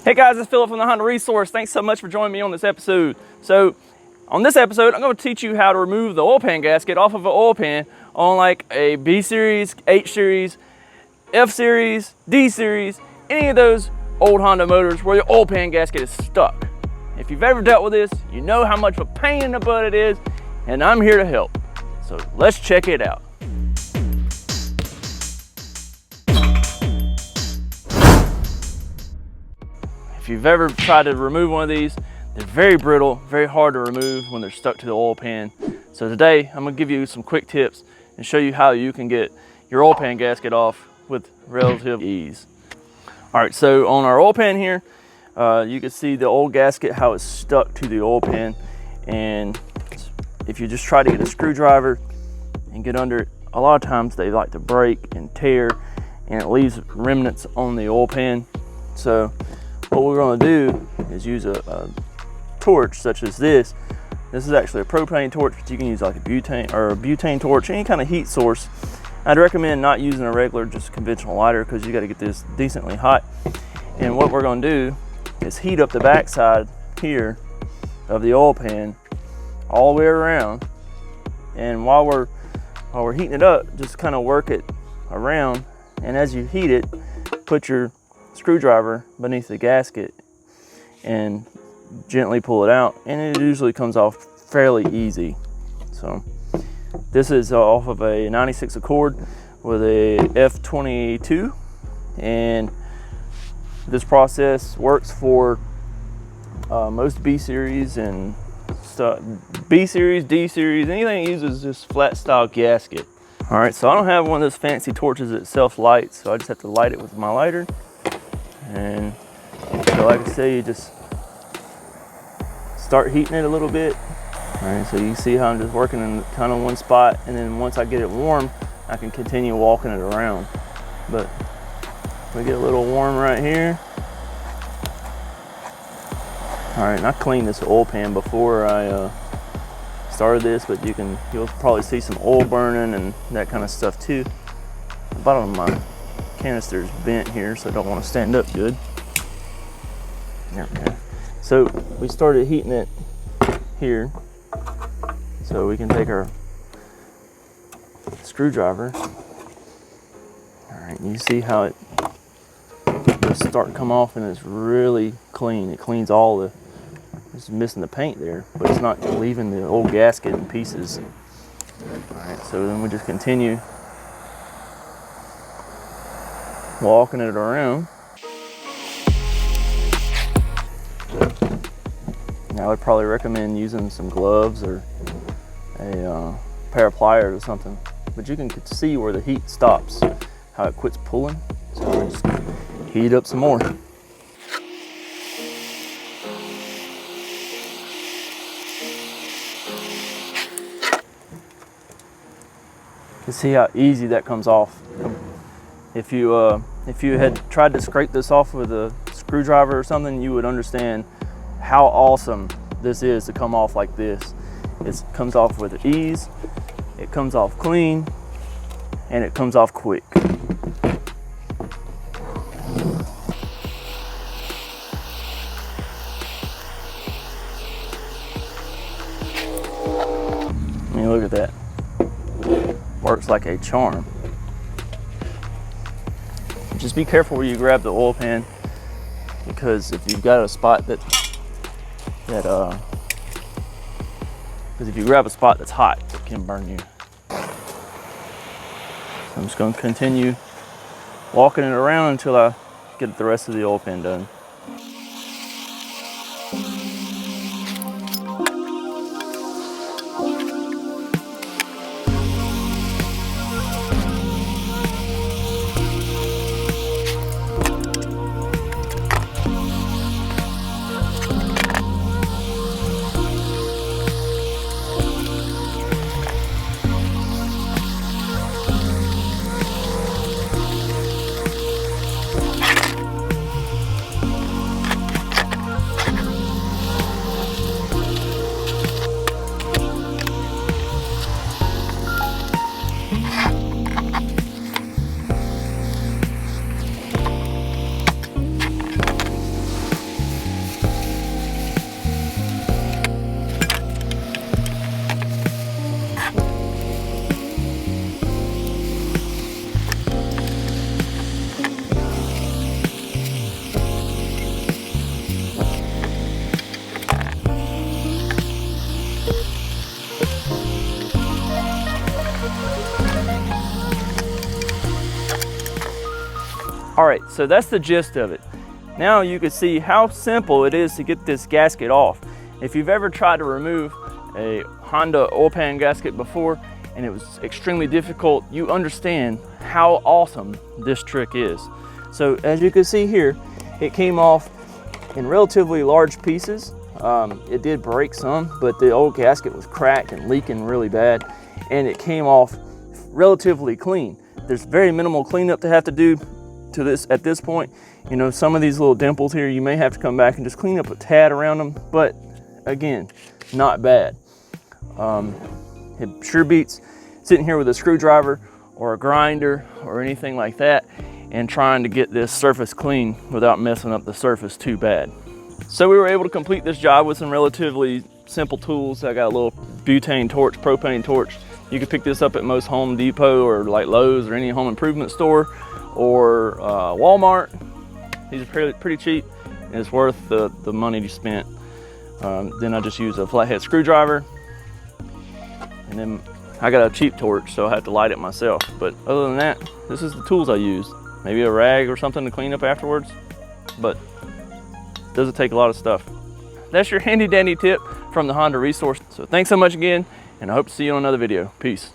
Hey guys, it's Philip from the Honda Resource. Thanks so much for joining me on this episode. So, on this episode, I'm going to teach you how to remove the oil pan gasket off of an oil pan on like a B series, H series, F series, D series, any of those old Honda motors where the oil pan gasket is stuck. If you've ever dealt with this, you know how much of a pain in the butt it is, and I'm here to help. So let's check it out. If you've ever tried to remove one of these, they're very brittle, very hard to remove when they're stuck to the oil pan. So today, I'm gonna give you some quick tips and show you how you can get your oil pan gasket off with relative ease. All right, so on our oil pan here, you can see the old gasket, how it's stuck to the oil pan. And if you just try to get a screwdriver and get under it, a lot of times they like to break and tear, and it leaves remnants on the oil pan. So what we're going to do is use a torch such as this. This is actually a propane torch, but you can use like a butane torch, any kind of heat source. I'd recommend not using a regular, just conventional lighter, because you got to get this decently hot. And what we're going to do is heat up the backside here of the oil pan all the way around. And while we're heating it up, just kind of work it around. And as you heat it, put your screwdriver beneath the gasket and gently pull it out, and it usually comes off fairly easy. So this is off of a 96 Accord with a F22, and this process works for most B series and stuff, B series, D series, anything that uses this flat style gasket. All right, so I don't have one of those fancy torches that self lights, so I just have to light it with my lighter. And so like I say, you just start heating it a little bit. All right, so you see how I'm just working in kind of one spot, and then once I get it warm, I can continue walking it around. But we get a little warm right here. All right, and I cleaned this oil pan before I started this, but you'll probably see some oil burning and that kind of stuff too. The bottom of my canister's bent here, so I don't want to stand up good. There we go. So we started heating it here, so we can take our screwdriver. All right, you see how it just start to come off, and it's really clean. It cleans all the, it's missing the paint there, but it's not leaving the old gasket in pieces. All right, so then we just continue walking it around. Now I would probably recommend using some gloves or a pair of pliers or something, but you can see where the heat stops, how it quits pulling. So I just heat up some more. You can see how easy that comes off. If you had tried to scrape this off with a screwdriver or something, you would understand how awesome this is to come off like this. It comes off with ease, it comes off clean, and it comes off quick. I mean, look at that. Works like a charm. Just be careful where you grab the oil pan, because if you've got a spot because if you grab a spot that's hot, it can burn you. So I'm just going to continue walking it around until I get the rest of the oil pan done. All right, so that's the gist of it. Now you can see how simple it is to get this gasket off. If you've ever tried to remove a Honda oil pan gasket before and it was extremely difficult, you understand how awesome this trick is. So as you can see here, it came off in relatively large pieces. It did break some, but the old gasket was cracked and leaking really bad, and it came off relatively clean. There's very minimal cleanup to have to do to this at this point. You know, some of these little dimples here, you may have to come back and just clean up a tad around them, but again, not bad. It sure beats sitting here with a screwdriver or a grinder or anything like that and trying to get this surface clean without messing up the surface too bad. So we were able to complete this job with some relatively simple tools. I got a little butane torch, propane torch. You can pick this up at most Home Depot or like Lowe's or any home improvement store or Walmart. These are pretty cheap and it's worth the money you spent. Then I just use a flathead screwdriver, and then I got a cheap torch, so I have to light it myself. But other than that, this is the tools I use. Maybe a rag or something to clean up afterwards, but it doesn't take a lot of stuff. That's your handy dandy tip from the Honda resource. So thanks so much again, and I hope to see you on another video. Peace.